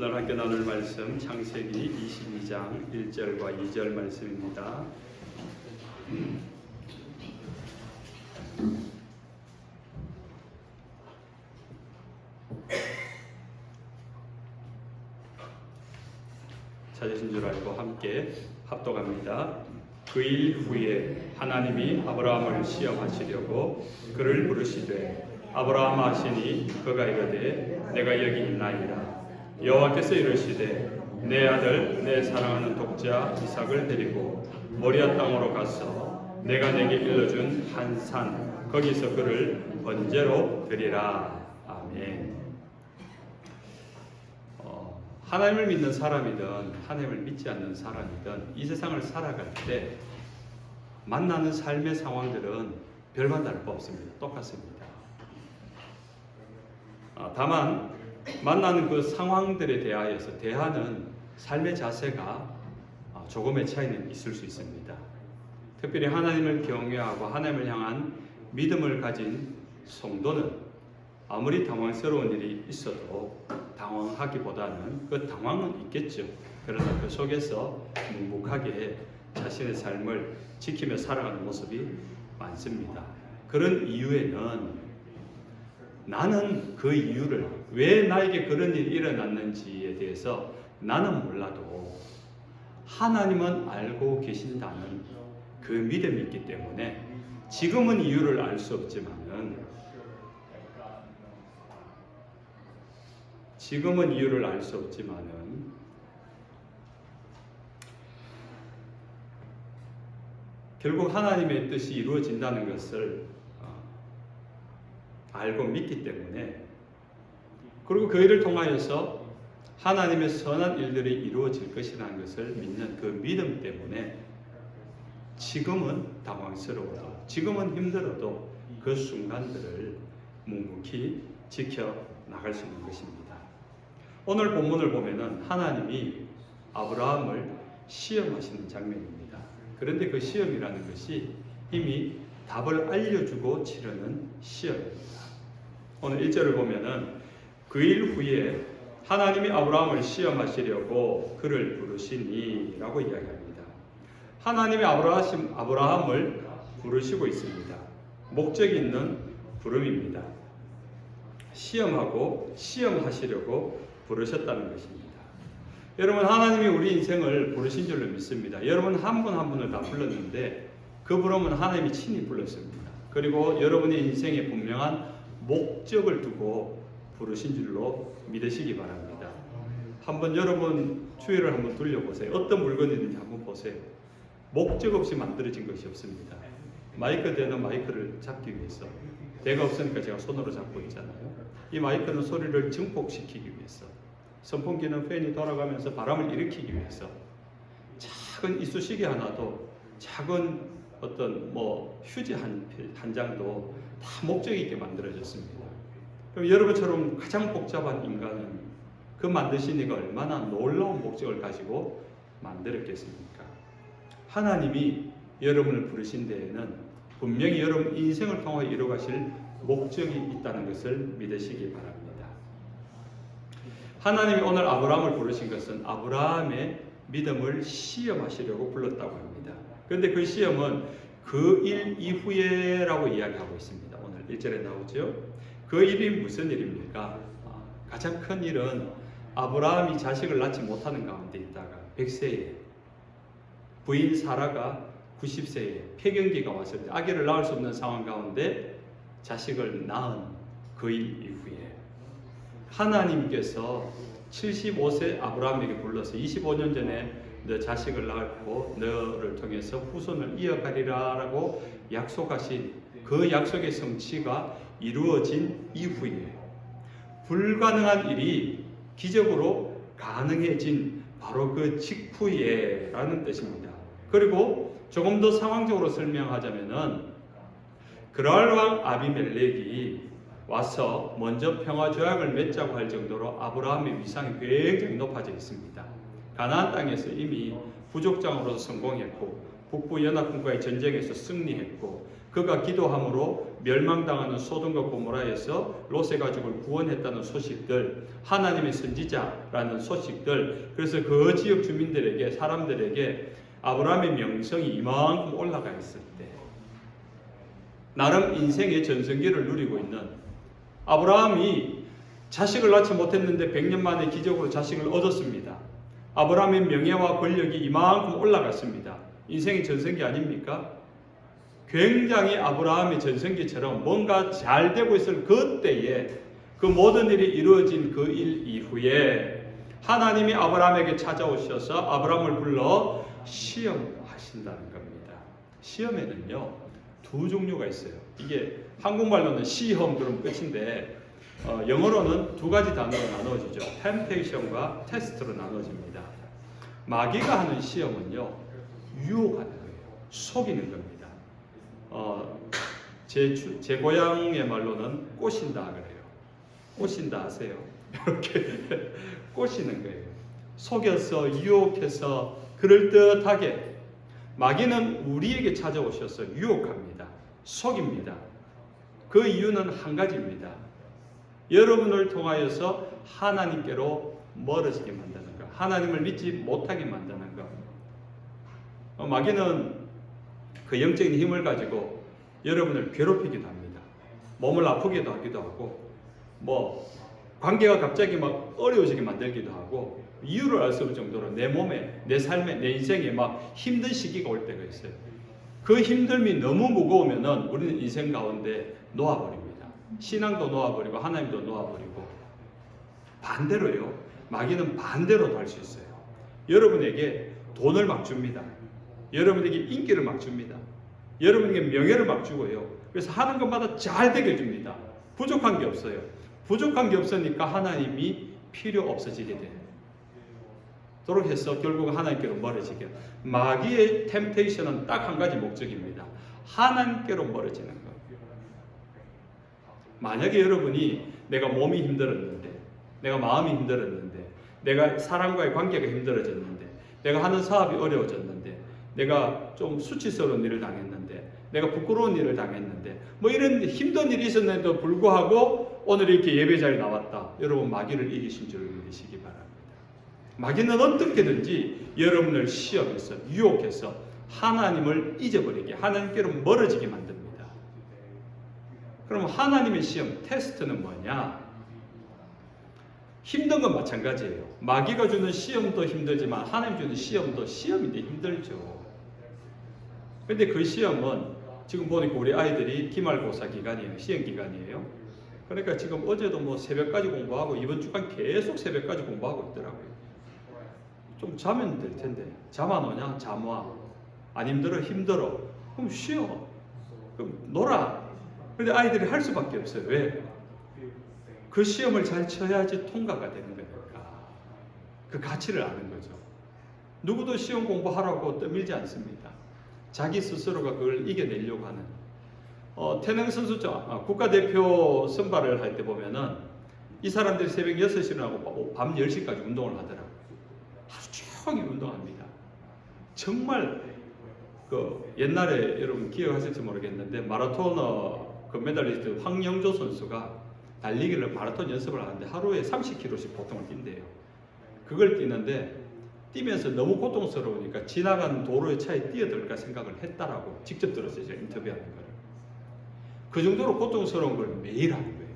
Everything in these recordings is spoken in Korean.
오늘 함께 나눌 말씀 창세기 22장 1절과 2절 말씀입니다. 찾으신 줄 알고 함께 합독합니다. 그 일 후에 하나님이 아브라함을 시험하시려고 그를 부르시되 아브라함 하시니 그가 이르되 내가 여기 있나이다. 여호와께서 이르시되 내 아들 내 사랑하는 독자 이삭을 데리고 모리아 땅으로 가서 내가 내게 일러준 한 산 거기서 그를 번제로 드리라. 아멘. 하나님을 믿는 사람이든 하나님을 믿지 않는 사람이든 이 세상을 살아갈 때 만나는 삶의 상황들은 별반 다를 바 없습니다. 똑같습니다. 다만 만나는 그 상황들에 대하여서 대하는 삶의 자세가 조금의 차이는 있을 수 있습니다. 특별히 하나님을 경외하고 하나님을 향한 믿음을 가진 성도는 아무리 당황스러운 일이 있어도 당황하기보다는 그 당황은 있겠죠. 그러나 그 속에서 묵묵하게 자신의 삶을 지키며 살아가는 모습이 많습니다. 그런 이유에는 나는 그 이유를 왜 나에게 그런 일이 일어났는지에 대해서 나는 몰라도 하나님은 알고 계신다는 그 믿음이 있기 때문에 지금은 이유를 알 수 없지만은 결국 하나님의 뜻이 이루어진다는 것을 알고 믿기 때문에, 그리고 그 일을 통하여서 하나님의 선한 일들이 이루어질 것이라는 것을 믿는 그 믿음 때문에 지금은 당황스러워도 지금은 힘들어도 그 순간들을 묵묵히 지켜나갈 수 있는 것입니다. 오늘 본문을 보면은 하나님이 아브라함을 시험하시는 장면입니다. 그런데 그 시험이라는 것이 이미 답을 알려주고 치르는 시험입니다. 오늘 1절을 보면은 그 일 후에 하나님이 아브라함을 시험하시려고 그를 부르시니 라고 이야기합니다. 하나님이 아브라함을 부르시고 있습니다. 목적이 있는 부름입니다. 시험하시려고 부르셨다는 것입니다. 여러분, 하나님이 우리 인생을 부르신 줄로 믿습니다. 여러분 한 분 한 분을 다 불렀는데 그 부름은 하나님이 친히 불렀습니다. 그리고 여러분의 인생에 분명한 목적을 두고 부르신 줄로 믿으시기 바랍니다. 한번 여러분 주위를 한번 둘러보세요. 어떤 물건이든지 한번 보세요. 목적 없이 만들어진 것이 없습니다. 마이크 대는 마이크를 잡기 위해서, 대가 없으니까 제가 손으로 잡고 있잖아요. 이 마이크는 소리를 증폭시키기 위해서, 선풍기는 팬이 돌아가면서 바람을 일으키기 위해서, 작은 이쑤시개 하나도, 작은 어떤 휴지 한 장도 다 목적이 있게 만들어졌습니다. 그럼 여러분처럼 가장 복잡한 인간은 그 만드신 이가 얼마나 놀라운 목적을 가지고 만들었겠습니까? 하나님이 여러분을 부르신 데에는 분명히 여러분 인생을 통해 이루어가실 목적이 있다는 것을 믿으시기 바랍니다. 하나님이 오늘 아브라함을 부르신 것은 아브라함의 믿음을 시험하시려고 불렀다고 합니다. 그런데 그 시험은 그 일 이후에라고 이야기하고 있습니다. 오늘 1절에 나오죠. 그 일이 무슨 일입니까? 가장 큰 일은 아브라함이 자식을 낳지 못하는 가운데 있다가 100세에 부인 사라가 90세에 폐경기가 왔을 때 아기를 낳을 수 없는 상황 가운데 자식을 낳은 그 일 이후에 하나님께서 75세 아브라함에게 불러서 25년 전에 너 자식을 낳고 너를 통해서 후손을 이어가리라 라고 약속하신 그 약속의 성취가 이루어진 이후에 불가능한 일이 기적으로 가능해진 바로 그 직후에 라는 뜻입니다. 그리고 조금 더 상황적으로 설명하자면은 그랄 왕 아비멜렉이 와서 먼저 평화조약을 맺자고 할 정도로 아브라함의 위상이 굉장히 높아져 있습니다. 가나안 땅에서 이미 부족장으로서 성공했고 북부 연합군과의 전쟁에서 승리했고 그가 기도함으로 멸망당하는 소돔과 고모라에서 롯의 가족을 구원했다는 소식들, 하나님의 선지자라는 소식들, 그래서 그 지역 주민들에게, 사람들에게 아브라함의 명성이 이만큼 올라가 있을 때, 나름 인생의 전성기를 누리고 있는 아브라함이 자식을 낳지 못했는데 100년 만에 기적으로 자식을 얻었습니다. 아브라함의 명예와 권력이 이만큼 올라갔습니다. 인생의 전성기 아닙니까? 굉장히 아브라함의 전성기처럼 뭔가 잘 되고 있을 그때에 그 모든 일이 이루어진 그 일 이후에 하나님이 아브라함에게 찾아오셔서 아브라함을 불러 시험하신다는 겁니다. 시험에는요, 두 종류가 있어요. 이게 한국말로는 시험 그럼 끝인데 영어로는 두 가지 단어로 나누어지죠. temptation과 test로 나누어집니다. 마귀가 하는 시험은요, 유혹하는 거예요. 속이는 겁니다. 제 고향의 말로는 꼬신다 그래요. 꼬신다 아세요? 이렇게 꼬시는 거예요. 속여서 유혹해서 그럴듯하게. 마귀는 우리에게 찾아오셔서 유혹합니다. 속입니다. 그 이유는 한 가지입니다. 여러분을 통하여서 하나님께로 멀어지게 만드는 것, 하나님을 믿지 못하게 만드는 것. 마귀는 그 영적인 힘을 가지고 여러분을 괴롭히기도 합니다. 몸을 아프게도 하기도 하고, 관계가 갑자기 막 어려워지게 만들기도 하고, 이유를 알 수 없을 정도로 내 몸에, 내 삶에, 내 인생에 막 힘든 시기가 올 때가 있어요. 그 힘듦이 너무 무거우면은 우리는 인생 가운데 놓아버립니다. 신앙도 놓아버리고 하나님도 놓아버리고. 반대로요, 마귀는 반대로도 할 수 있어요. 여러분에게 돈을 막 줍니다. 여러분에게 인기를 막 줍니다. 여러분에게 명예를 막 주고요. 그래서 하는 것마다 잘 되게 줍니다. 부족한 게 없어요. 부족한 게 없으니까 하나님이 필요 없어지게 돼요. 도록 해서 결국 하나님께로 멀어지게. 마귀의 템테이션은 딱 한 가지 목적입니다. 하나님께로 멀어지는 것. 만약에 여러분이 내가 몸이 힘들었는데, 내가 마음이 힘들었는데, 내가 사람과의 관계가 힘들어졌는데, 내가 하는 사업이 어려워졌는데, 내가 좀 수치스러운 일을 당했는데, 내가 부끄러운 일을 당했는데, 이런 힘든 일이 있었는데도 불구하고 오늘 이렇게 예배 자리에 나왔다. 여러분, 마귀를 이기신 줄 믿으시기 바랍니다. 마귀는 어떻게든지 여러분을 시험해서, 유혹해서 하나님을 잊어버리게, 하나님께로 멀어지게 만듭니다. 그럼 하나님의 시험, 테스트는 뭐냐? 힘든 건 마찬가지예요. 마귀가 주는 시험도 힘들지만 하나님 주는 시험도 시험인데 힘들죠. 근데 그 시험은 지금 보니까 우리 아이들이 기말고사 기간이에요. 시험 기간이에요. 그러니까 지금 어제도 새벽까지 공부하고 이번 주간 계속 새벽까지 공부하고 있더라고요. 좀 자면 될 텐데. 잠 안 오냐? 잠 와. 안 힘들어? 힘들어. 그럼 쉬어. 그럼 놀아. 근데 아이들이 할 수밖에 없어요. 왜? 그 시험을 잘 쳐야지 통과가 되는 거니까. 그 가치를 아는 거죠. 누구도 시험 공부하라고 떠밀지 않습니다. 자기 스스로가 그걸 이겨내려고 하는. 태능 선수죠. 국가대표 선발을 할 때 보면은 이 사람들이 새벽 6시에 일어나고 밤 10시까지 운동을 하더라고요. 하루 종일 운동합니다. 정말 옛날에 여러분 기억하실지 모르겠는데 마라토너 금메달리스트 황영조 선수가 달리기를 마라톤 연습을 하는데 하루에 30km씩 보통을 뛴대요. 그걸 뛰는데 뛰면서 너무 고통스러우니까 지나가는 도로의 차에 뛰어들까 생각을 했다라고 직접 들었어요. 제가 인터뷰하는 거를. 그 정도로 고통스러운 걸 매일 하는 거예요.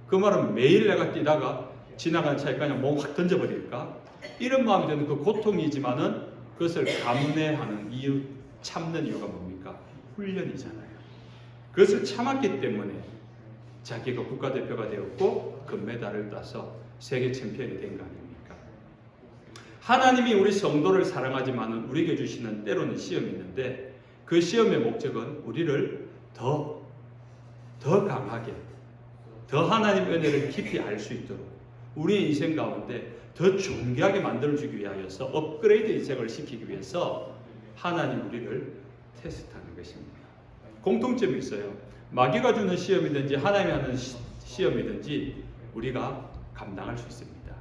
그 말은 매일 내가 뛰다가 지나가는 차에 그냥 몸 확 던져버릴까? 이런 마음이 드는 그 고통이지만은 그것을 감내하는 이유, 참는 이유가 뭡니까? 훈련이잖아요. 그것을 참았기 때문에 자기가 국가대표가 되었고 금메달을 따서 세계 챔피언이 된 거 아닙니까? 하나님이 우리 성도를 사랑하지만 우리에게 주시는 때로는 시험이 있는데 그 시험의 목적은 우리를 더 강하게, 더 하나님 은혜를 깊이 알 수 있도록 우리의 인생 가운데 더 존귀하게 만들어주기 위하여서 업그레이드 인생을 시키기 위해서 하나님 우리를 테스트하는 것입니다. 공통점이 있어요. 마귀가 주는 시험이든지 하나님이 하는 시험이든지 우리가 감당할 수 있습니다.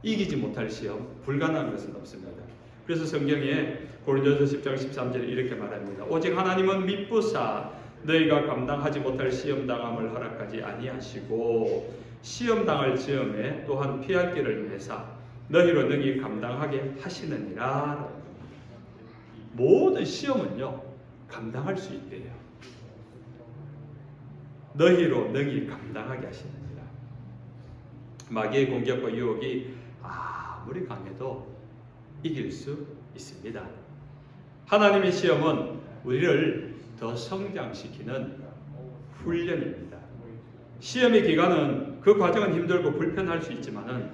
이기지 못할 시험, 불가능한 것은 없습니다. 그래서 성경에 고린도전서 10장 13절에 이렇게 말합니다. 오직 하나님은 미쁘사 너희가 감당하지 못할 시험당함을 허락하지 아니하시고 시험당할 즈음에 또한 피할 길을 내사 너희로 능히 감당하게 하시느니라. 모든 시험은요 감당할 수 있대요. 너희로 능히 감당하게 하시느니라. 마귀의 공격과 유혹이 아무리 강해도 이길 수 있습니다. 하나님의 시험은 우리를 더 성장시키는 훈련입니다. 시험의 기간은 그 과정은 힘들고 불편할 수 있지만은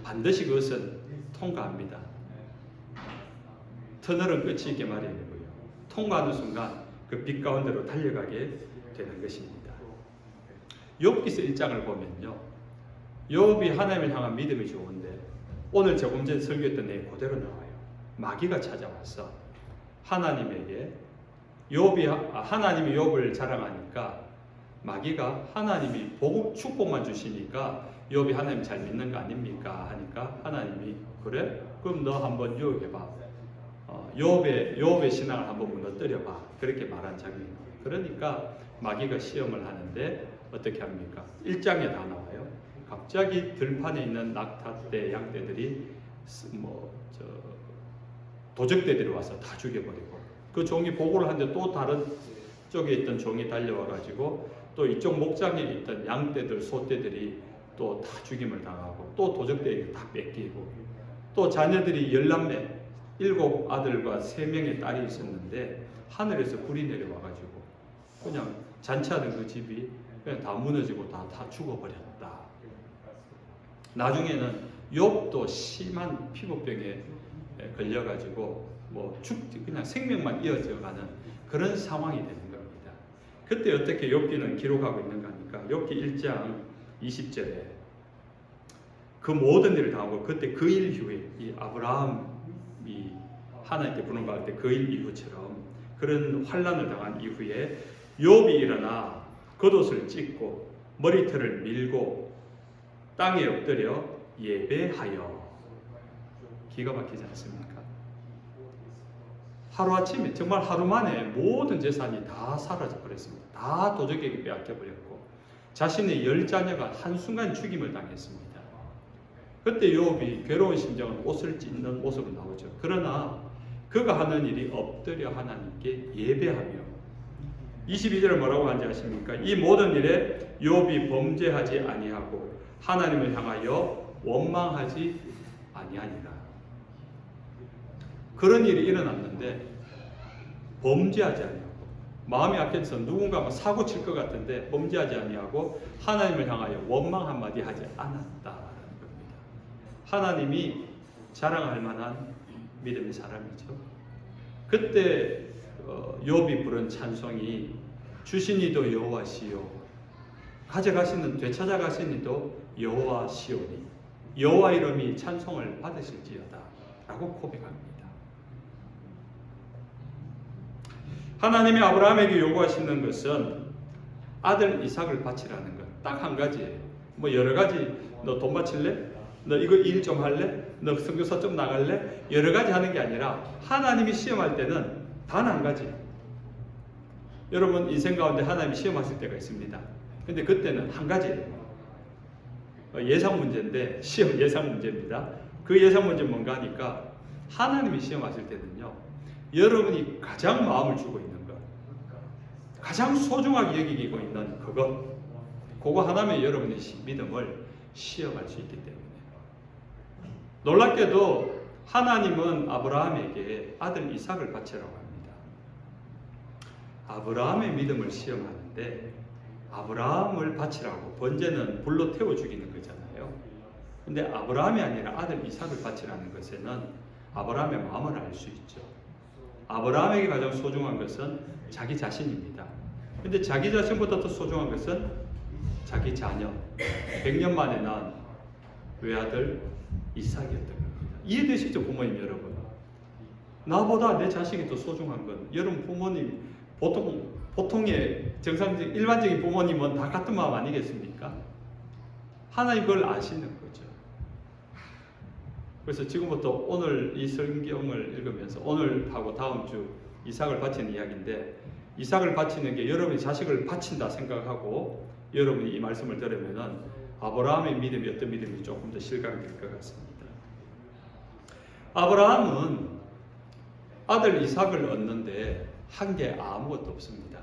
반드시 그것은 통과합니다. 터널은 끝이 있게 마련이고요. 통과하는 순간 그 빛 가운데로 달려가게 되는 것입니다. 욥기서 1장을 보면요, 욥이 하나님을 향한 믿음이 좋은데 오늘 조금 전에 설교했던 내용 그대로 나와요. 마귀가 찾아와서 하나님에게 하나님이 욥을 자랑하니까 마귀가 하나님이 축복만 주시니까 욥이 하나님 잘 믿는 거 아닙니까? 하니까 하나님이 그래? 그럼 너 한번 유혹해봐. 욥의 신앙을 한번 무너뜨려봐. 그렇게 말한 장면이에요. 그러니까 마귀가 시험을 하는데 어떻게 합니까? 1장에 다 나와요. 갑자기 들판에 있는 낙타떼, 양떼들이 도적떼들이 와서 다 죽여버리고 그 종이 보고를 하는데 또 다른 쪽에 있던 종이 달려와가지고 또 이쪽 목장에 있던 양떼들, 소떼들이 또 다 죽임을 당하고 또 도적떼에게 다 뺏기고 또 자녀들이 11명, 7아들과 3명의 딸이 있었는데 하늘에서 불이 내려와가지고 그냥 잔치하던 그 집이 그냥 다 무너지고 다 죽어버렸다. 나중에는 욥도 심한 피부병에 걸려가지고 그냥 생명만 이어져가는 그런 상황이 되는 겁니다. 그때 어떻게 욥기는 기록하고 있는가 하니까 욥기 1장 20절에 그 모든 일을 당하고 그때 그 일 이후에 이 아브라함이 하나님께 부름받을 때 그 일 이후처럼 그런 환난을 당한 이후에 욥이 일어나 겉옷을 찢고 머리털을 밀고 땅에 엎드려 예배하여. 기가 막히지 않습니까? 하루아침에 정말 하루 만에 모든 재산이 다 사라져 버렸습니다. 다 도적에게 빼앗겨 버렸고 자신의 10자녀가 한순간 죽임을 당했습니다. 그때 욥이 괴로운 심정으로 옷을 찢는 모습은 나오죠. 그러나 그가 하는 일이 엎드려 하나님께 예배하며 22절에 뭐라고 하는지 아십니까? 이 모든 일에 욥이 범죄하지 아니하고 하나님을 향하여 원망하지 아니하니라. 그런 일이 일어났는데 범죄하지 아니하고 마음이 약해서 누군가 사고 칠 것 같은데 범죄하지 아니하고 하나님을 향하여 원망 한마디 하지 않았다라는 겁니다. 하나님이 자랑할 만한 믿음의 사람이죠. 그때 욥이 부른 찬송이 주신 이도 여호와시요 되찾아가신 이도 여호와시오니 여호와 이름이 찬송을 받으실지어다 라고 고백합니다. 하나님이 아브라함에게 요구하시는 것은 아들 이삭을 바치라는 것 딱 한 가지예요. 여러 가지 너 돈 바칠래? 너 이거 일 좀 할래? 너 선교사 좀 나갈래? 여러 가지 하는 게 아니라 하나님이 시험할 때는 단 한 가지. 여러분 인생 가운데 하나님이 시험하실 때가 있습니다. 근데 그때는 한 가지예요. 예상 문제인데 시험 예상 문제입니다. 그 예상 문제 뭔가 하니까 하나님이 시험하실 때는요. 여러분이 가장 마음을 주고 있는 것, 가장 소중하게 여기고 있는 그거 하나면 여러분의 믿음을 시험할 수 있기 때문에. 놀랍게도 하나님은 아브라함에게 아들 이삭을 바치라고 합니다. 아브라함의 믿음을 시험하는데 아브라함을 바치라고 번제는 불로 태워 죽이는 거잖아요. 근데 아브라함이 아니라 아들 이삭을 바치라는 것에는 아브라함의 마음을 알 수 있죠. 아브라함에게 가장 소중한 것은 자기 자신입니다. 근데 자기 자신보다 더 소중한 것은 자기 자녀, 100년 만에 낳은 외아들 이삭이었던 겁니다. 이해되시죠, 부모님 여러분? 나보다 내 자식이 더 소중한 건 여러분 부모님 보통의 정상적인 일반적인 부모님은 다 같은 마음 아니겠습니까? 하나님 그걸 아시는 거죠. 그래서 지금부터 오늘 이 성경을 읽으면서 오늘하고 다음 주 이삭을 바치는 이야기인데 이삭을 바치는 게 여러분이 자식을 바친다 생각하고 여러분이 이 말씀을 들으면은 아브라함의 믿음이 어떤 믿음인지 조금 더 실감될 것 같습니다. 아브라함은 아들 이삭을 얻는데 한 게 아무것도 없습니다.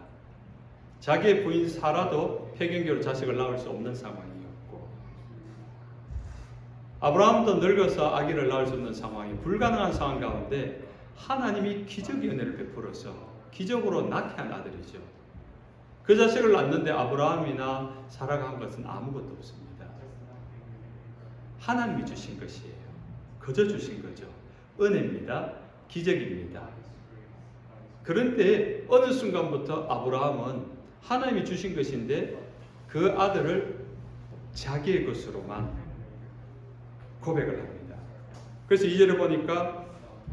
자기의 부인 사라도 폐경계로 자식을 낳을 수 없는 상황이었고, 아브라함도 늙어서 아기를 낳을 수 없는 상황이 불가능한 상황 가운데 하나님이 기적의 은혜를 베풀어서 기적으로 낳게 한 아들이죠. 그 자식을 낳는데 아브라함이나 사라가 한 것은 아무것도 없습니다. 하나님이 주신 것이에요. 거저 주신 거죠. 은혜입니다. 기적입니다. 그런데 어느 순간부터 아브라함은 하나님이 주신 것인데 그 아들을 자기의 것으로만 고백을 합니다. 그래서 2절에 보니까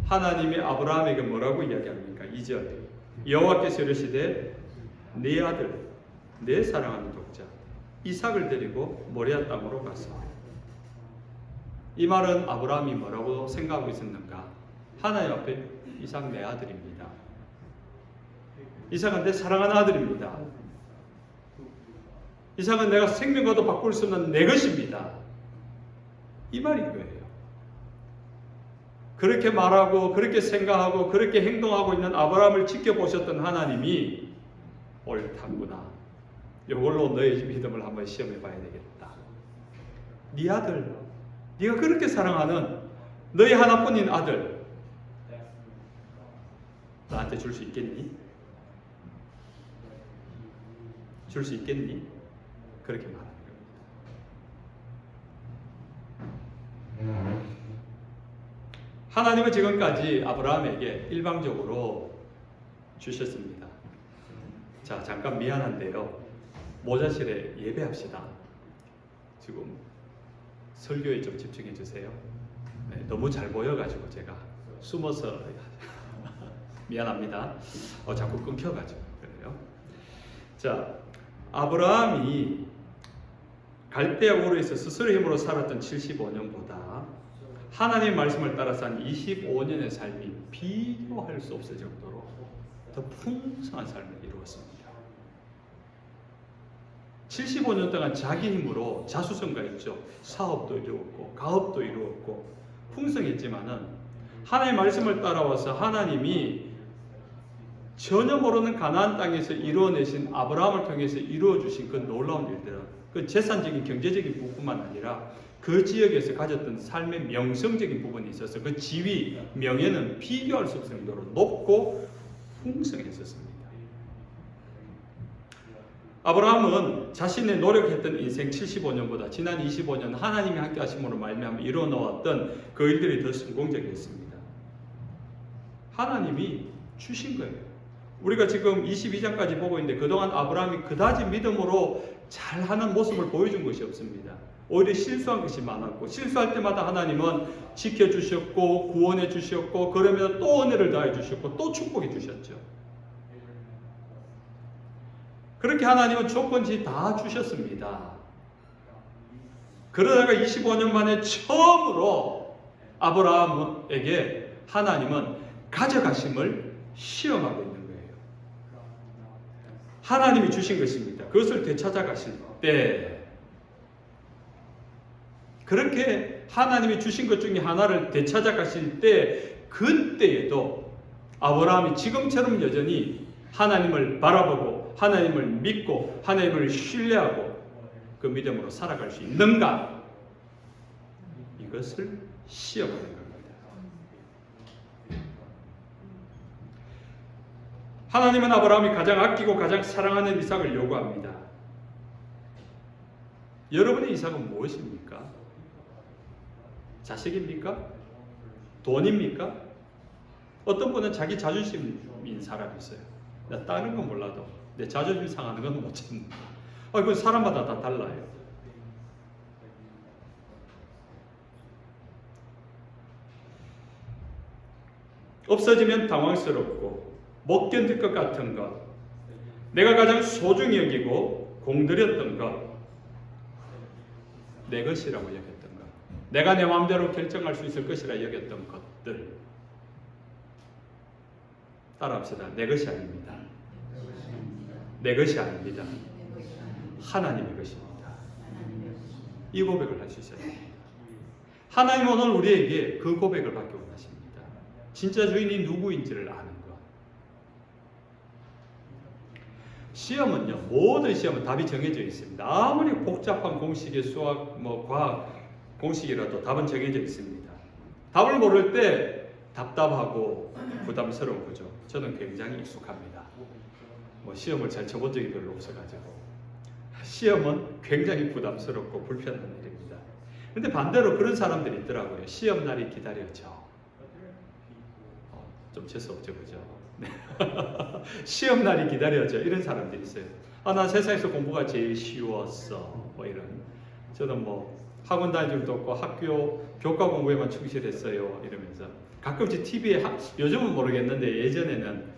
하나님이 아브라함에게 뭐라고 이야기합니까? 2절 여호와께서 이르시되 네 아들 내 사랑하는 독자 이삭을 데리고 모리아 땅으로 가서, 이 말은 아브라함이 뭐라고 생각하고 있었는가? 하나님 앞에 이삭 내 아들입니다. 이삭은 내 사랑하는 아들입니다. 이삭은 내가 생명과도 바꿀 수 없는 내 것입니다. 이 말인 거예요. 그렇게 말하고 그렇게 생각하고 그렇게 행동하고 있는 아브라함을 지켜보셨던 하나님이 옳다구나. 이걸로 너의 믿음을 한번 시험해 봐야 되겠다. 네 아들, 네가 그렇게 사랑하는 너의 하나뿐인 아들 나한테 줄 수 있겠니? 줄 수 있겠니? 그렇게 말하는 겁니다. 하나님은 지금까지 아브라함에게 일방적으로 주셨습니다. 자, 잠깐 미안한데요. 모자실에 예배합시다. 지금 설교에 좀 집중해 주세요. 네, 너무 잘 보여가지고 제가 숨어서 미안합니다. 자꾸 끊겨가지고 그래요. 자, 아브라함이 갈대아 우르에서 스스로의 힘으로 살았던 75년보다 하나님의 말씀을 따라서 한 25년의 삶이 비교할 수 없을 정도로 더 풍성한 삶을 이루었습니다. 75년 동안 자기 힘으로 자수성가했죠. 사업도 이루었고 가업도 이루었고 풍성했지만은 하나님의 말씀을 따라와서 하나님이 전혀 모르는 가나안 땅에서 이루어내신 아브라함을 통해서 이루어주신 그 놀라운 일들은 그 재산적인 경제적인 부분만 아니라 그 지역에서 가졌던 삶의 명성적인 부분이 있어서 그 지위, 명예는 비교할 수 없을 정도로 높고 풍성했었습니다. 아브라함은 자신의 노력했던 인생 75년보다 지난 25년 하나님이 함께 하심으로 말미암아 이루어놓았던 그 일들이 더 성공적이었습니다. 하나님이 주신 거예요. 우리가 지금 22장까지 보고 있는데 그동안 아브라함이 그다지 믿음으로 잘하는 모습을 보여준 것이 없습니다. 오히려 실수한 것이 많았고 실수할 때마다 하나님은 지켜주셨고 구원해 주셨고 그러면서 또 은혜를 더해 주셨고 또 축복해 주셨죠. 그렇게 하나님은 조건지 다 주셨습니다. 그러다가 25년 만에 처음으로 아브라함에게 하나님은 가져가심을 시험하고 있는 거예요. 하나님이 주신 것입니다. 그것을 되찾아 가실 때 그렇게 하나님이 주신 것 중에 하나를 되찾아 가실 때 그때에도 아브라함이 지금처럼 여전히 하나님을 바라보고 하나님을 믿고 하나님을 신뢰하고 그 믿음으로 살아갈 수 있는가? 이것을 시험하는 겁니다. 하나님은 아브라함이 가장 아끼고 가장 사랑하는 이삭을 요구합니다. 여러분의 이삭은 무엇입니까? 자식입니까? 돈입니까? 어떤 분은 자기 자존심인 사람이 있어요. 나 다른 건 몰라도 내 자존심 상하는 건 못 참는다. 그건 사람마다 다 달라요. 없어지면 당황스럽고 못 견딜 것 같은 것, 내가 가장 소중히 여기고 공들였던 것, 내 것이라고 여겼던 것, 내가 내 마음대로 결정할 수 있을 것이라 여겼던 것들. 따라합시다. 내 것이 아닙니다. 내 것이 아닙니다. 하나님의 것입니다. 이 고백을 할 수 있어야 됩니다. 하나님은 오늘 우리에게 그 고백을 받기 원하십니다. 진짜 주인이 누구인지를 아는 것. 시험은요, 모든 시험은 답이 정해져 있습니다. 아무리 복잡한 공식의 수학, 과학 공식이라도 답은 정해져 있습니다. 답을 모를 때 답답하고 부담스러운 거죠. 저는 굉장히 익숙합니다. 시험을 잘 쳐본 적이 별로 없어가지고 시험은 굉장히 부담스럽고 불편한 일입니다. 근데 반대로 그런 사람들이 있더라고요. 시험 날이 기다려져. 좀 재수없죠, 그죠? 네. 시험 날이 기다려져. 이런 사람들이 있어요. 나 세상에서 공부가 제일 쉬웠어. 이런. 저는 학원 다닐 적도 없고 학교 교과 공부에만 충실했어요. 이러면서 가끔씩 TV에 요즘은 모르겠는데 예전에는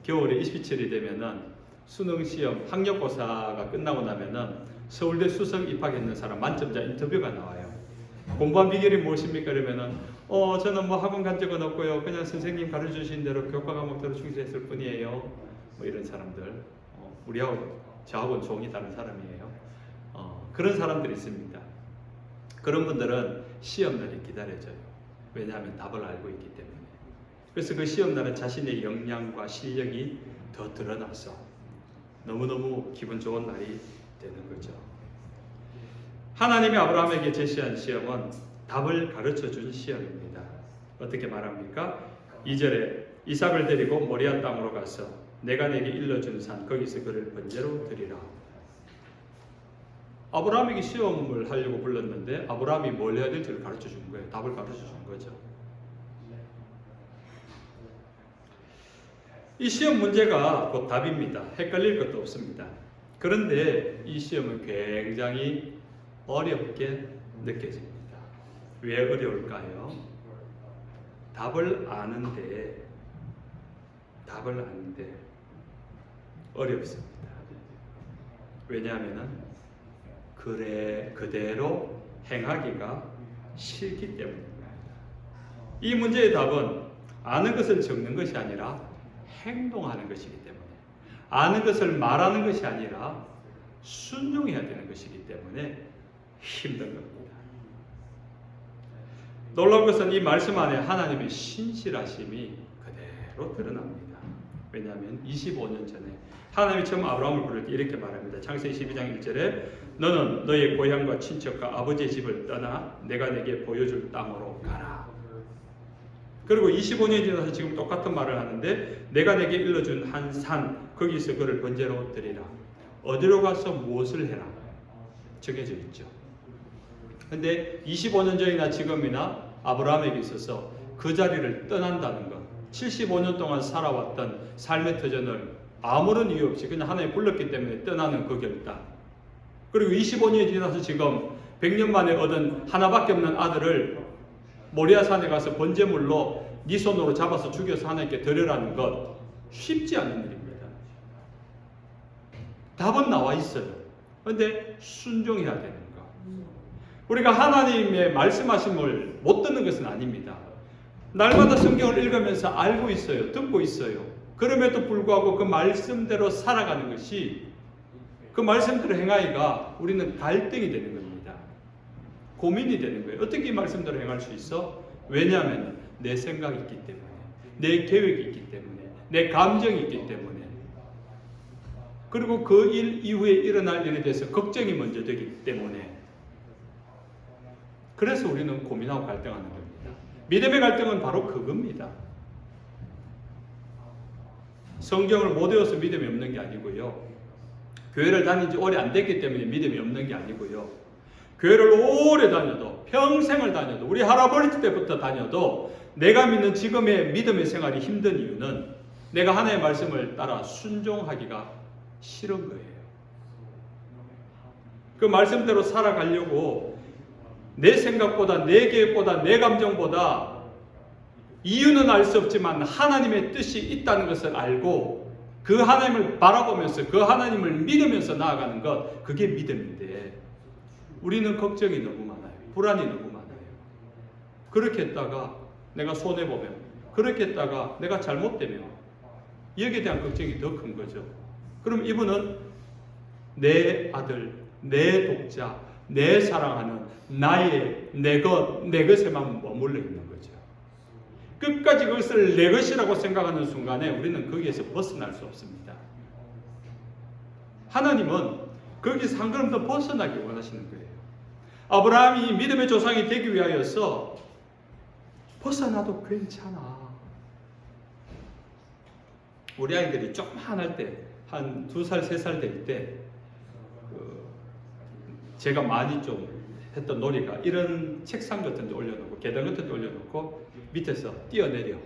겨울에 27일이 되면은 수능 시험 학력고사가 끝나고 나면은 서울대 수석 입학했는 사람 만점자 인터뷰가 나와요. 공부한 비결이 무엇입니까? 그러면은 저는 학원 간 적은 없고요. 그냥 선생님 가르쳐 주신 대로 교과 과목대로 충실했을 뿐이에요. 이런 사람들. 우리하고 저하고는 종이 다른 사람이에요. 그런 사람들이 있습니다. 그런 분들은 시험날이 기다려져요. 왜냐하면 답을 알고 있기 때문에. 그래서 그 시험날은 자신의 역량과 실력이 더 드러나서 너무너무 기분 좋은 날이 되는 거죠. 하나님이 아브라함에게 제시한 시험은 답을 가르쳐준 시험입니다. 어떻게 말합니까? 2절에 이삭을 데리고 모리아 땅으로 가서 내가 내게 일러준 산 거기서 그를 번제로 드리라. 아브라함에게 시험을 하려고 불렀는데 아브라함이 뭘 해야 될지를 가르쳐 준 거예요. 답을 가르쳐 준 거죠. 이 시험 문제가 곧 답입니다. 헷갈릴 것도 없습니다. 그런데 이 시험은 굉장히 어렵게 느껴집니다. 왜 어려울까요? 답을 아는데 어렵습니다. 왜냐하면 그대로 행하기가 싫기 때문입니다. 이 문제의 답은 아는 것을 적는 것이 아니라 행동하는 것이기 때문에, 아는 것을 말하는 것이 아니라 순종해야 되는 것이기 때문에 힘든 겁니다. 놀라운 것은 이 말씀 안에 하나님의 신실하심이 그대로 드러납니다. 왜냐하면 25년 전에 하나님이 처음 아브라함을 부를 때 이렇게 말합니다. 창세기 12장 1절에 너는 너의 고향과 친척과 아버지의 집을 떠나 내가 내게 보여줄 땅으로 가라. 그리고 25년이 지나서 지금 똑같은 말을 하는데 내가 내게 일러준 한 산 거기서 그를 번제로 드리라. 어디로 가서 무엇을 해라 정해져 있죠. 근데 25년 전이나 지금이나 아브라함에게 있어서 그 자리를 떠난다는 것, 75년 동안 살아왔던 삶의 터전을 아무런 이유 없이 그냥 하나님 불렀기 때문에 떠나는 그 결단, 그리고 25년이 지나서 지금 100년 만에 얻은 하나밖에 없는 아들을 모리아산에 가서 번제물로 네 손으로 잡아서 죽여서 하나님께 드리라는 것 쉽지 않은 일입니다. 답은 나와 있어요. 그런데 순종해야 되는 것. 우리가 하나님의 말씀하심을 못 듣는 것은 아닙니다. 날마다 성경을 읽으면서 알고 있어요. 듣고 있어요. 그럼에도 불구하고 그 말씀대로 살아가는 것이, 그 말씀대로 행하기가 우리는 갈등이 되는 겁니다. 고민이 되는 거예요. 어떻게 이 말씀대로 행할 수 있어? 왜냐하면 내 생각이 있기 때문에, 내 계획이 있기 때문에, 내 감정이 있기 때문에, 그리고 그 일 이후에 일어날 일에 대해서 걱정이 먼저 되기 때문에, 그래서 우리는 고민하고 갈등하는 겁니다. 믿음의 갈등은 바로 그겁니다. 성경을 못 외워서 믿음이 없는 게 아니고요. 교회를 다닌 지 오래 안 됐기 때문에 믿음이 없는 게 아니고요. 교회를 오래 다녀도, 평생을 다녀도, 우리 할아버지 때부터 다녀도 내가 믿는 지금의 믿음의 생활이 힘든 이유는 내가 하나님의 말씀을 따라 순종하기가 싫은 거예요. 그 말씀대로 살아가려고 내 생각보다, 내 계획보다, 내 감정보다, 이유는 알 수 없지만 하나님의 뜻이 있다는 것을 알고 그 하나님을 바라보면서 그 하나님을 믿으면서 나아가는 것, 그게 믿음인데 우리는 걱정이 너무 많아요. 불안이 너무 많아요. 그렇게 했다가 내가 손해보면, 그렇게 했다가 내가 잘못되면 여기에 대한 걱정이 더 큰 거죠. 그럼 이분은 내 아들, 내 독자, 내 사랑하는 나의 내 것에만 머물러 있는 거죠. 끝까지 그것을 내 것이라고 생각하는 순간에 우리는 거기에서 벗어날 수 없습니다. 하나님은 거기서 한 걸음 더 벗어나기 원하시는 거예요. 아브라함이 믿음의 조상이 되기 위하여서 벗어나도 괜찮아. 우리 아이들이 조그만 때, 한 2살, 3살 될 때, 제가 많이 좀 했던 놀이가 이런 책상 같은 데 올려놓고, 계단 같은 데 올려놓고, 밑에서 뛰어내려.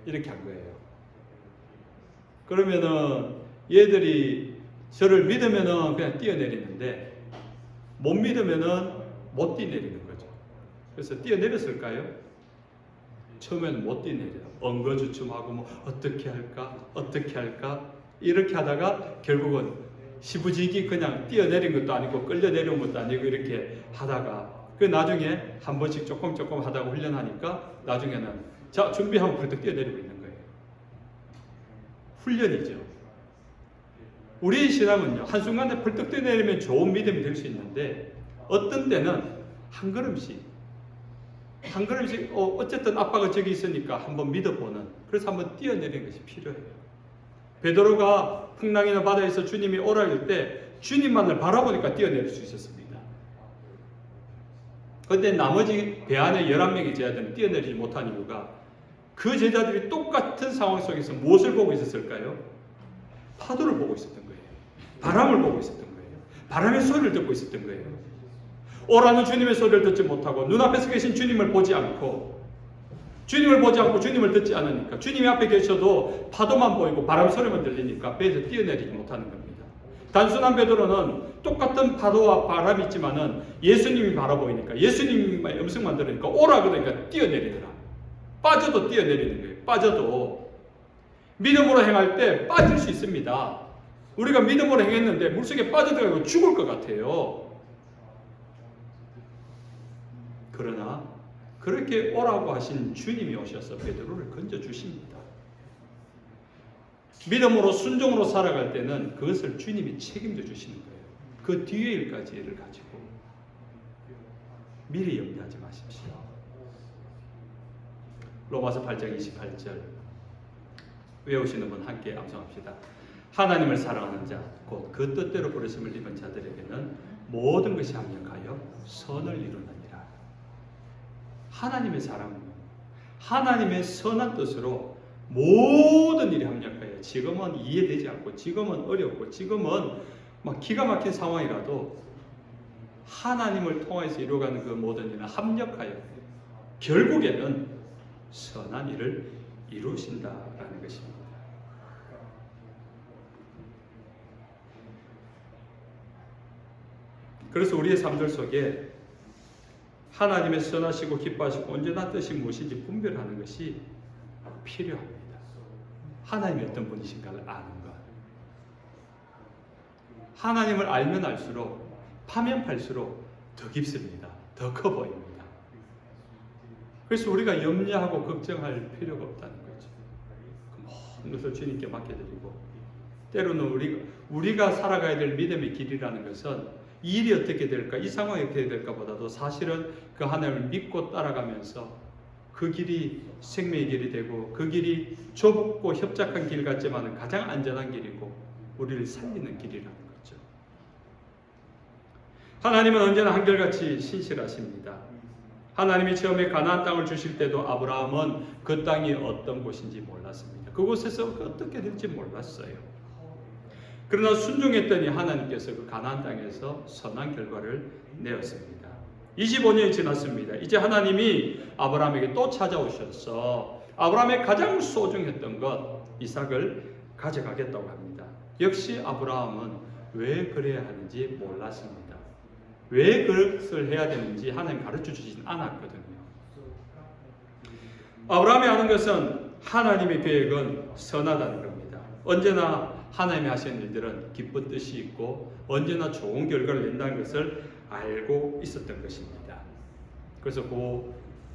이렇게 한 거예요. 그러면은 얘들이 저를 믿으면은 그냥 뛰어내리는데, 못 믿으면은 못 뛰어내리는 거죠. 그래서 뛰어내렸을까요? 처음에는 못 뛰어내려요. 엉거주춤하고 뭐 어떻게 할까 이렇게 하다가 결국은 시부지기 그냥 뛰어내린 것도 아니고 끌려 내려온 것도 아니고 이렇게 하다가 그 나중에 한 번씩 조금 하다가 훈련하니까 나중에는 자 준비하면 벌떡 뛰어내리고 있는 거예요. 훈련이죠. 우리의 신앙은요, 한순간에 벌떡 뛰어내리면 좋은 믿음이 될 수 있는데 어떤 때는 한 걸음씩 어쨌든 아빠가 저기 있으니까 한번 믿어보는, 그래서 한번 뛰어내리는 것이 필요해요. 베드로가 풍랑이나 바다에서 주님이 오라 할 때 주님만을 바라보니까 뛰어내릴 수 있었습니다. 그런데 나머지 배 안에 11명의 제자들은 뛰어내리지 못한 이유가 그 제자들이 똑같은 상황 속에서 무엇을 보고 있었을까요? 파도를 보고 있었던 거예요. 바람을 보고 있었던 거예요. 바람의 소리를 듣고 있었던 거예요. 오라는 주님의 소리를 듣지 못하고 눈앞에서 계신 주님을 보지 않고 주님을 듣지 않으니까 주님이 앞에 계셔도 파도만 보이고 바람 소리만 들리니까 배에서 뛰어내리지 못하는 겁니다. 단순한 베드로는 똑같은 파도와 바람이 있지만은 예수님이 바라보이니까 예수님의 음성만 들으니까 오라 그러니까 뛰어내리더라. 빠져도 뛰어내리는 거예요. 빠져도 믿음으로 행할 때 빠질 수 있습니다. 우리가 믿음으로 행했는데 물속에 빠져들어가고 죽을 것 같아요. 그러나 그렇게 오라고 하신 주님이 오셔서 베드로를 건져주십니다. 믿음으로 순종으로 살아갈 때는 그것을 주님이 책임져 주시는 거예요. 그 뒤의 일까지를 가지고 미리 염려하지 마십시오. 로마서 8장 28절 외우시는 분 함께 암송합시다. 하나님을 사랑하는 자, 곧 그 뜻대로 부르심을 입은 자들에게는 모든 것이 합력하여 선을 이루느니라. 하나님의 사랑은 하나님의 선한 뜻으로 모든 일이 합력하여, 지금은 이해되지 않고 지금은 어렵고 지금은 막 기가 막힌 상황이라도 하나님을 통해서 이루어가는 그 모든 일은 합력하여 결국에는 선한 일을 이루신다라는 것입니다. 그래서 우리의 삶들 속에 하나님의 선하시고 기뻐하시고 언제나 뜻이 무엇인지 분별하는 것이 필요합니다. 하나님이 어떤 분이신가를 아는 것. 하나님을 알면 알수록, 파면 팔수록 더 깊습니다. 더 커 보입니다. 그래서 우리가 염려하고 걱정할 필요가 없다는 거죠. 모든 것을 주님께 맡겨드리고, 때로는 우리가 살아가야 될 믿음의 길이라는 것은 이 일이 어떻게 될까, 이 상황이 어떻게 될까 보다도 사실은 그 하나님을 믿고 따라가면서 그 길이 생명의 길이 되고 그 길이 좁고 협착한 길 같지만 가장 안전한 길이고 우리를 살리는 길이라는 거죠. 하나님은 언제나 한결같이 신실하십니다. 하나님이 처음에 가나안 땅을 주실 때도 아브라함은 그 땅이 어떤 곳인지 몰랐습니다. 그곳에서 어떻게 될지 몰랐어요. 그러나 순종했더니 하나님께서 그 가나안 땅에서 선한 결과를 내었습니다. 25년이 지났습니다. 이제 하나님이 아브라함에게 또 찾아오셔서 아브라함의 가장 소중했던 것 이삭을 가져가겠다고 합니다. 역시 아브라함은 왜 그래야 하는지 몰랐습니다. 왜 그것을 해야 되는지 하나님 가르쳐 주시진 않았거든요. 아브라함이 아는 것은 하나님의 계획은 선하다는 겁니다. 언제나 하나님이 하시는 일들은 기쁜 뜻이 있고 언제나 좋은 결과를 낸다는 것을 알고 있었던 것입니다. 그래서 그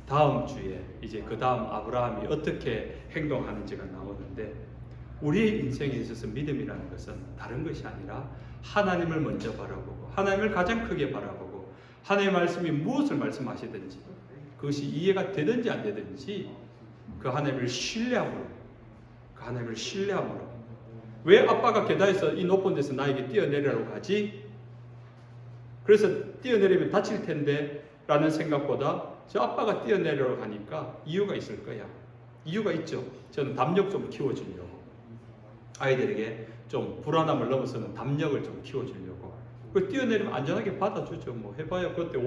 다음 주에 이제 그 다음 아브라함이 어떻게 행동하는지가 나오는데 우리의 인생에 있어서 믿음이라는 것은 다른 것이 아니라 하나님을 먼저 바라보고 하나님을 가장 크게 바라보고 하나님의 말씀이 무엇을 말씀하시든지 그것이 이해가 되든지 안 되든지 그 하나님을 신뢰함으로 왜 아빠가 계단에서 이 높은 데서 나에게 뛰어내리라고 하지? 그래서 뛰어내리면 다칠 텐데 라는 생각보다 저 아빠가 뛰어내리라고 하니까 이유가 있을 거야. 이유가 있죠. 저는 담력 좀 키워주려고. 아이들에게 좀 불안함을 넘어서는 담력을 좀 키워주려고. 그 뛰어내리면 안전하게 받아주죠. 뭐 해봐야 그때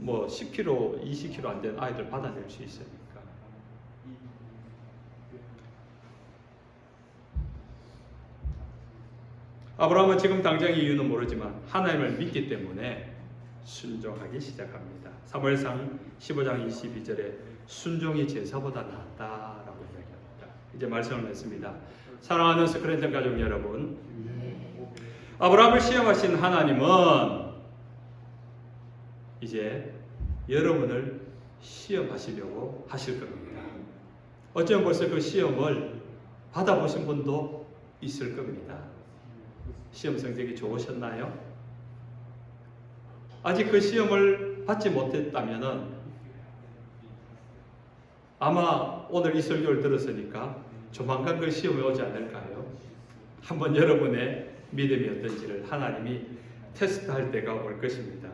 10kg, 20kg 안 된 아이들 받아낼 수 있으니까. 아브라함은 지금 당장의 이유는 모르지만 하나님을 믿기 때문에 순종하기 시작합니다. 사무엘상 15장 22절에 순종이 제사보다 낫다라고 이야기합니다. 이제 말씀을 맺습니다. 사랑하는 스크랜턴 가족 여러분, 아브라함을 시험하신 하나님은 이제 여러분을 시험하시려고 하실 겁니다. 어쩌면 벌써 그 시험을 받아보신 분도 있을 겁니다. 시험 성적이 좋으셨나요? 아직 그 시험을 받지 못했다면 아마 오늘 이 설교를 들었으니까 조만간 그 시험이 오지 않을까요? 한번 여러분의 믿음이 어떤지를 하나님이 테스트할 때가 올 것입니다.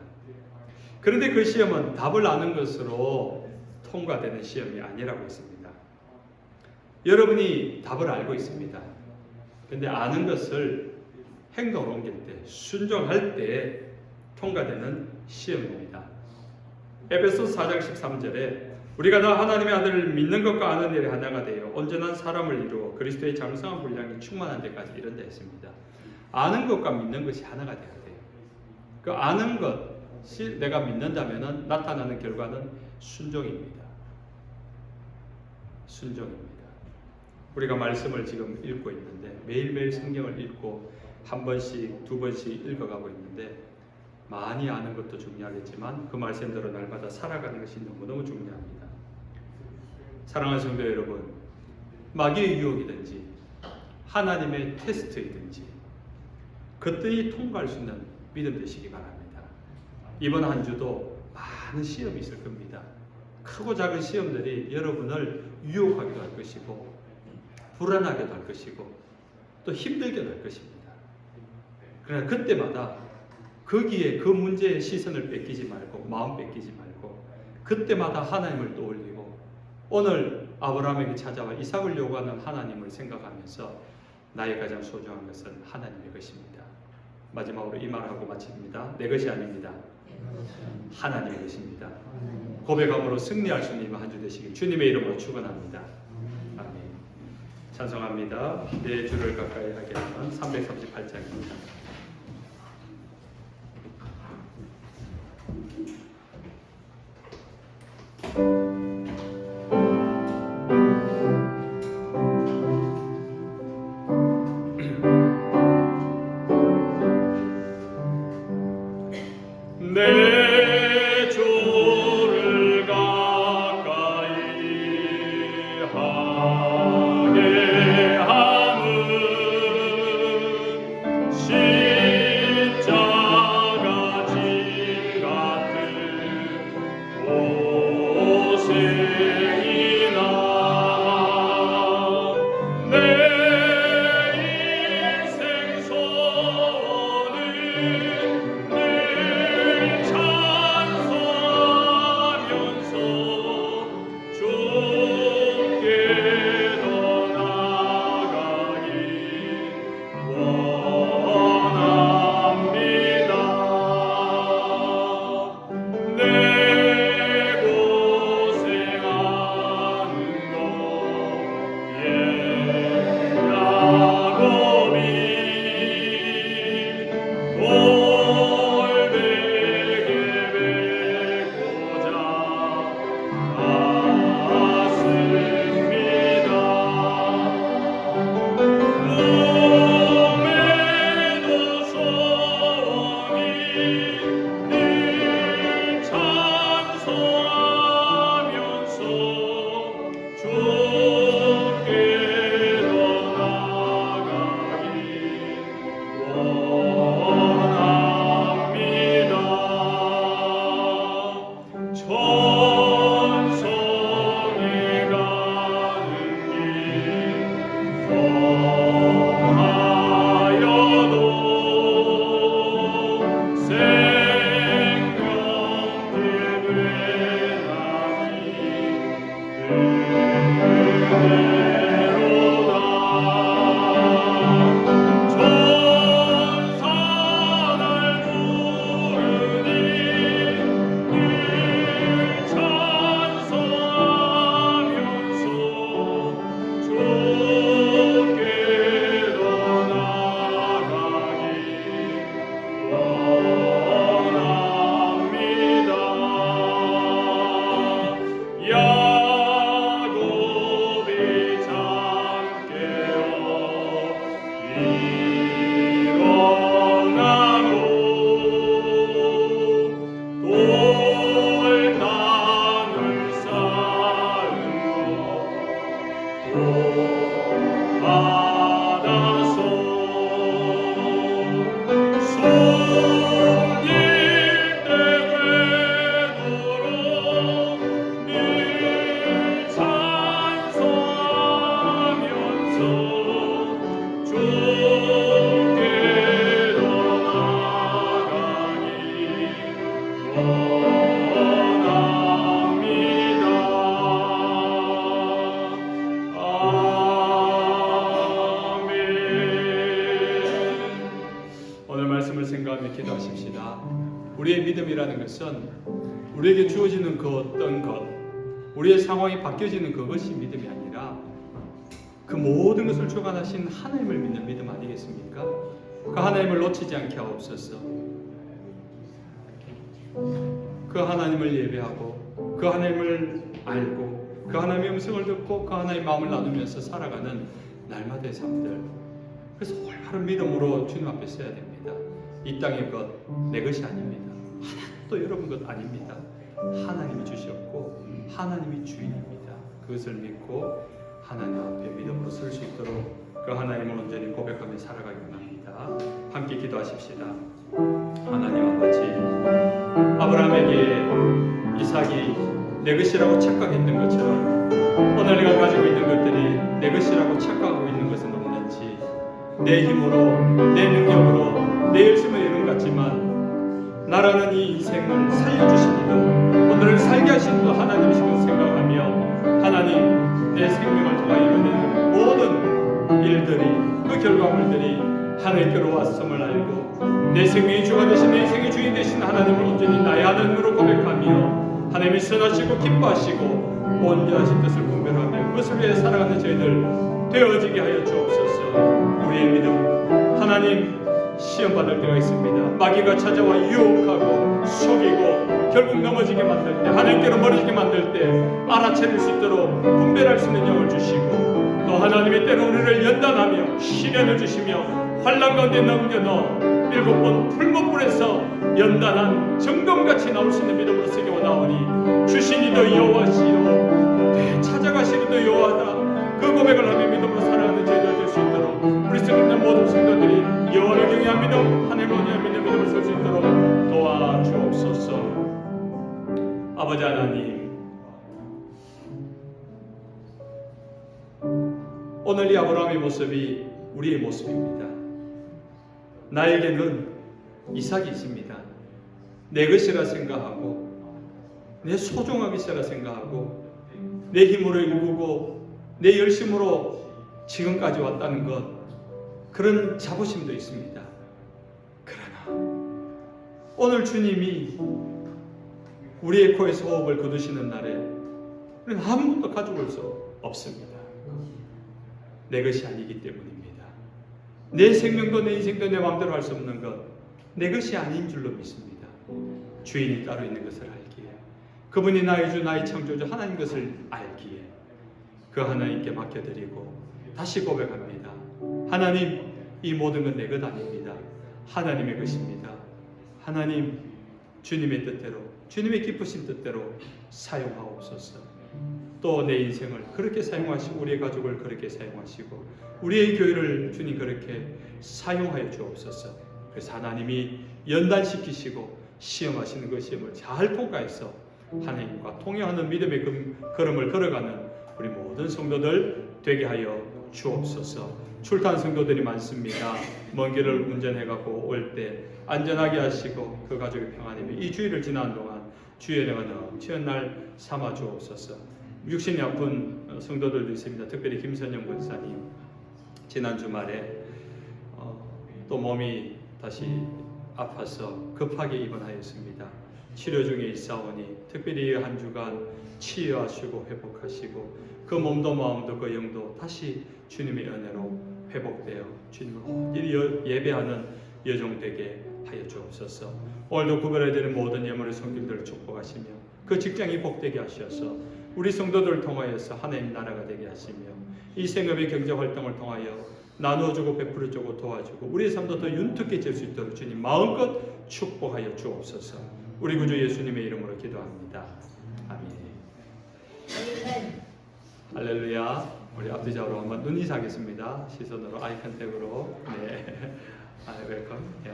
그런데 그 시험은 답을 아는 것으로 통과되는 시험이 아니라고 했습니다. 여러분이 답을 알고 있습니다. 그런데 아는 것을 행동으로 옮길 때, 순종할 때 통과되는 시험입니다. 에베소서 4장 13절에 우리가 다 하나님의 아들을 믿는 것과 아는 일에 하나가 되어 온전한 사람을 이루어 그리스도의 장성한 분량이 충만한 데까지 이른다 했습니다. 아는 것과 믿는 것이 하나가 되어야 돼요. 그 아는 것이 내가 믿는다면 나타나는 결과는 순종입니다. 순종입니다. 우리가 말씀을 지금 읽고 있는데 매일매일 성경을 읽고 한 번씩, 두 번씩 읽어가고 있는데 많이 아는 것도 중요하겠지만 그 말씀대로 날마다 살아가는 것이 너무너무 중요합니다. 사랑하는 성도 여러분, 마귀의 유혹이든지 하나님의 테스트이든지 그때에 통과할 수 있는 믿음 되시기 바랍니다. 이번 한 주도 많은 시험이 있을 겁니다. 크고 작은 시험들이 여러분을 유혹하기도 할 것이고 불안하게도 할 것이고 또 힘들게도 할 것입니다. 그러나 그때마다 거기에 그 문제의 시선을 뺏기지 말고 마음 뺏기지 말고 그때마다 하나님을 떠올리고 오늘 아브라함에게 찾아와 이삭을 요구하는 하나님을 생각하면서 나의 가장 소중한 것은 하나님의 것입니다. 마지막으로 이 말하고 마칩니다. 내 것이 아닙니다. 하나님의 것입니다. 고백함으로 승리할 수 있는 한 주 되시길 주님의 이름으로 축원합니다. 아멘. 찬송합니다. 내 주를 가까이 하게 하는 338장입니다. 내 주를 가까이 하게 함은 십자가 진 같은 고생이나 내 인생 소원을 생각하며 기도하십시다. 우리의 믿음이라는 것은 우리에게 주어지는 그 어떤 것, 우리의 상황이 바뀌어지는 그것이 믿음이 아니라 그 모든 것을 주관하신 하나님을 믿는 믿음 아니겠습니까? 그 하나님을 놓치지 않게 하옵소서. 그 하나님을 예배하고 그 하나님을 알고 그 하나님의 음성을 듣고 그 하나님의 마음을 나누면서 살아가는 날마다의 삶들, 그래서 올바른 믿음으로 주님 앞에 서야 됩니다. 이 땅의 것 내 것이 아닙니다. 하나도 여러분 것 아닙니다. 하나님이 주셨고 하나님이 주인입니다. 그것을 믿고 하나님 앞에 믿음으로 설 수 있도록 그 하나님을 온전히 고백하며 살아가기 원합니다. 함께 기도하십시다. 하나님 아버지, 아브라함에게 이삭이 내 것이라고 착각했던 것처럼 오늘 내가 가지고 있는 것들이 내 것이라고 착각하고 있는 것은 없는지, 내 힘으로, 내 능력으로, 내 열심으로 이룬 것 같지만 나라는 이 인생을 살려주시니도 오늘을 살게 하시는 하나님이시고 생각하며 하나님, 내 생명을 통하여 이루어내는 모든 일들이, 그 결과물들이 하나님께로 왔음을 알고 내 생명의 주가 되신, 내 인생의 주인 되신 하나님을 온전히 나의 하나님으로 고백하며 하나님이 선하시고 기뻐하시고 온전하신 뜻을 분별하며 그것을 위해 살아가는 저희들 되어지게 하여 주옵소서. 우리의 믿음, 하나님, 시험 받을 때가 있습니다. 마귀가 찾아와 유혹하고 속이고 결국 넘어지게 만들 때, 하나님께로 멀어지게 만들 때 알아차릴 수 있도록 분별할 수 있는 영을 주시고, 또 하나님의 때로 우리를 연단하며 시련을 주시며 환난 가운데 넘겨 넣어 7번 풀무불에서 연단한 정금같이 나올 수 있는 믿음으로 쓰기 원하오니 주신이도 여호와시요 되찾아가시리도 여호와다, 그 고백을 하며 믿음으로 살아가는 저희들 될 수 있도록 우리 성도들 모든 성도들이 여호와를 경외한 믿음, 하나님을 원하는 믿음을 설 수 있도록 도와주옵소서. 아버지 하나님, 오늘 이 아브라함의 모습이 우리의 모습입니다. 나에게는 이삭이 있습니다. 내 것이라 생각하고 내 소중한 것이라 생각하고 내 힘으로 일구고 내 열심으로 지금까지 왔다는 것, 그런 자부심도 있습니다. 그러나 오늘 주님이 우리의 코에서 호흡을 거두시는 날에 우리는 아무것도 가져올 수 없습니다. 내 것이 아니기 때문입니다. 내 생명도 내 인생도 내 마음대로 할 수 없는 것, 내 것이 아닌 줄로 믿습니다. 주인이 따로 있는 것을 알기에, 그분이 나의 주, 나의 창조주 하나님 것을 알기에 그 하나님께 맡겨드리고 다시 고백합니다. 하나님, 이 모든 건 내 것 아닙니다. 하나님의 것입니다. 하나님, 주님의 뜻대로, 주님의 기쁘신 뜻대로 사용하옵소서. 또 내 인생을 그렇게 사용하시고 우리의 가족을 그렇게 사용하시고 우리의 교회를 주님 그렇게 사용하여 주옵소서. 그래서 하나님이 연단시키시고 시험하시는 그 시험을 잘 통과해서 하나님과 통행하는 믿음의 걸음을 걸어가는 우리 모든 성도들 되게 하여 주옵소서. 출탄 성도들이 많습니다. 먼 길을 운전해가고 올 때 안전하게 하시고 그 가족의 평안이며 이 주일을 지나는 동안 주의 은혜가 넘치는 날 삼아 주옵소서. 육신이 아픈 성도들도 있습니다. 특별히 김선영 권사님, 지난 주말에 또 몸이 다시 아파서 급하게 입원하였습니다. 치료 중에 있사오니 특별히 한 주간 치유하시고 회복하시고 그 몸도 마음도 그 영도 다시 주님의 은혜로 회복되어 주님을 온전히 예배하는 여정 되게 하여 주옵소서. 오늘도 구별해야 되는 모든 예물의 성길들을 축복하시며 그 직장이 복되게 하셔서 우리 성도들을 통하여서 하나님 나라가 되게 하시며 이 생업의 경제활동을 통하여 나누어주고 베풀어주고 도와주고 우리의 삶도 더 윤택해질 수 있도록 주님 마음껏 축복하여 주옵소서. 우리 구주 예수님의 이름으로 기도합니다. 아멘. 할렐루야. 우리 앞뒤좌우로 한번 눈 인사하겠습니다. 시선으로 아이 컨택으로. 네. 웰컴. 예.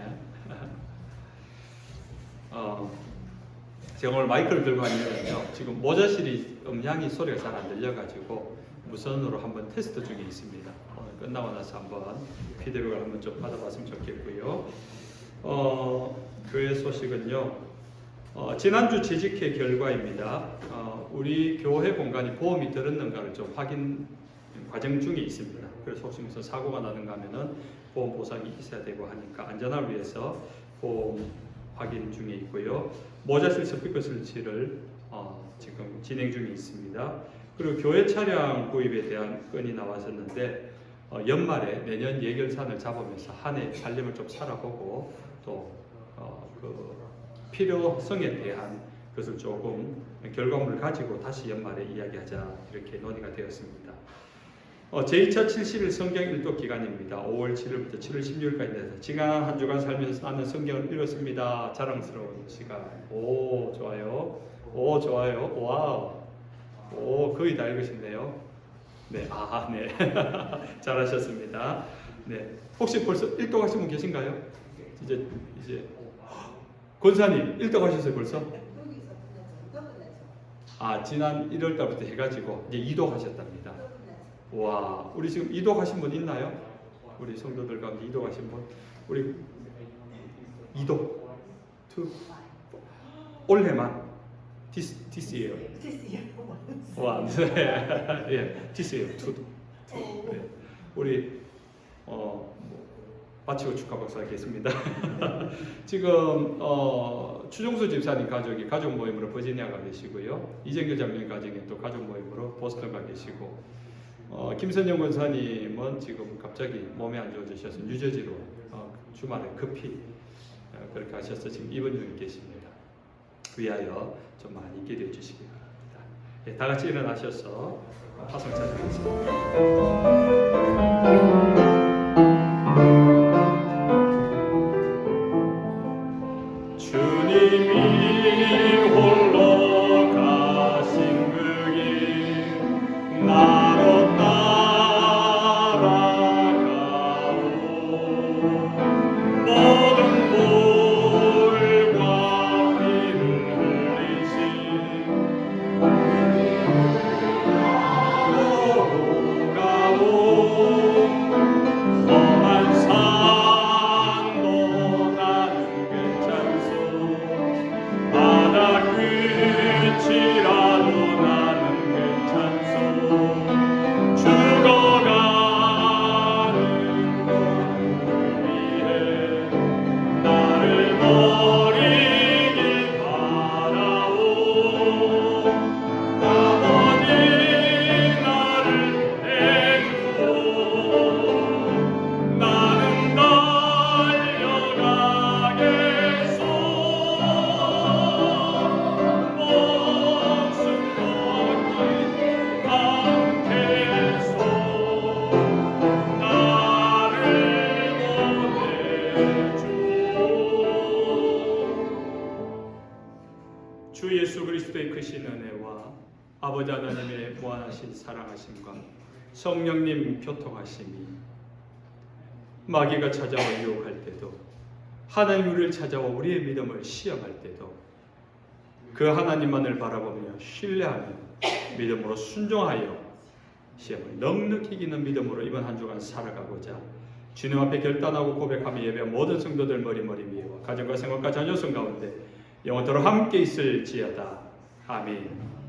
제가 오늘 마이크를 들고 왔는데요. 지금 모자실이 음량이 소리가 잘 안 들려가지고 무선으로 한번 테스트 중에 있습니다. 오늘 끝나고 나서 한번 피드백을 한번 좀 받아봤으면 좋겠고요. 교회 소식은요. 지난주 재직회 결과입니다. 우리 교회 공간이 보험이 들었는가를 좀 확인 과정 중에 있습니다. 그래서 혹시 무슨 사고가 나는가 하면은 보험 보상이 있어야 되고 하니까 안전을 위해서 폼 확인 중에 있고요. 모자실 스피커 설치를 지금 진행 중에 있습니다. 그리고 교회 차량 구입에 대한 건이 나왔었는데 연말에 내년 예결산을 잡으면서 한 해 살림을 좀 살아보고 또 그 필요성에 대한 것을 조금 결과물을 가지고 다시 연말에 이야기하자 이렇게 논의가 되었습니다. 제2차 70일 성경 일독 기간입니다. 5월 7일부터 7월 16일까지 돼서 지난 한 주간 살면서 나는 성경을 읽었습니다. 자랑스러운 시간. 오 좋아요. 오 좋아요. 와우. 오 거의 다 읽으셨네요. 네, 네. 잘하셨습니다. 네, 혹시 벌써 일독하신 분 계신가요? 이제 권사님 일독하셨어요 벌써? 지난 1월 달부터 해가지고 이제 이독하셨답니다. 와, 우리 지금 이독하신 분 있나요? 우리 성도들 가운데 이독하신 분? 우리 이독 올해만 TC예요. 와, 네, 예, TC예요. 네. 우리 마치고 축하 박사 계십니다. 지금 추종수 집사님 가족이 가족 모임으로 버지니아 가 계시고요. 이정규 장로님 가정이 또 가족 모임으로 보스턴 가 계시고 김선영 권사님은 지금 갑자기 몸이 안 좋아지셔서 뉴저지로 주말에 급히 그렇게 하셔서 지금 입원 중에 계십니다. 위하여 좀 많이 기도해 주시기 바랍니다. 네, 다 같이 일어나셔서 화성 찬양하겠습니다. 주님이 홀로 가신 그 길 나로 따라가오 모든 볼과 피를 흘리신 가오 험한 산도 나는 괜찮소 바다 끝이라도 나는 괜찮소 죽어가는 너를 위해 나를 버리길 바라오 아버지 나를 내주오 나는 달려가겠소 목숨 놓지 않겠소 나를 보내주오 주 예수 그리스도의 크신 은혜와 아버지 하나님의 무한하신 사랑하심과 성령님 교통하심이 마귀가 찾아와 유혹할 때도 하나님 우리를 찾아와 우리의 믿음을 시험할 때도 그 하나님만을 바라보며 신뢰하며 믿음으로 순종하여 시험을 넉넉히 이기는 믿음으로 이번 한 주간 살아가고자 주님 앞에 결단하고 고백하며 예배한 모든 성도들 머리머리 위에와 가정과 생활과 자녀성 가운데 영원토록 함께 있을지어다. 아멘.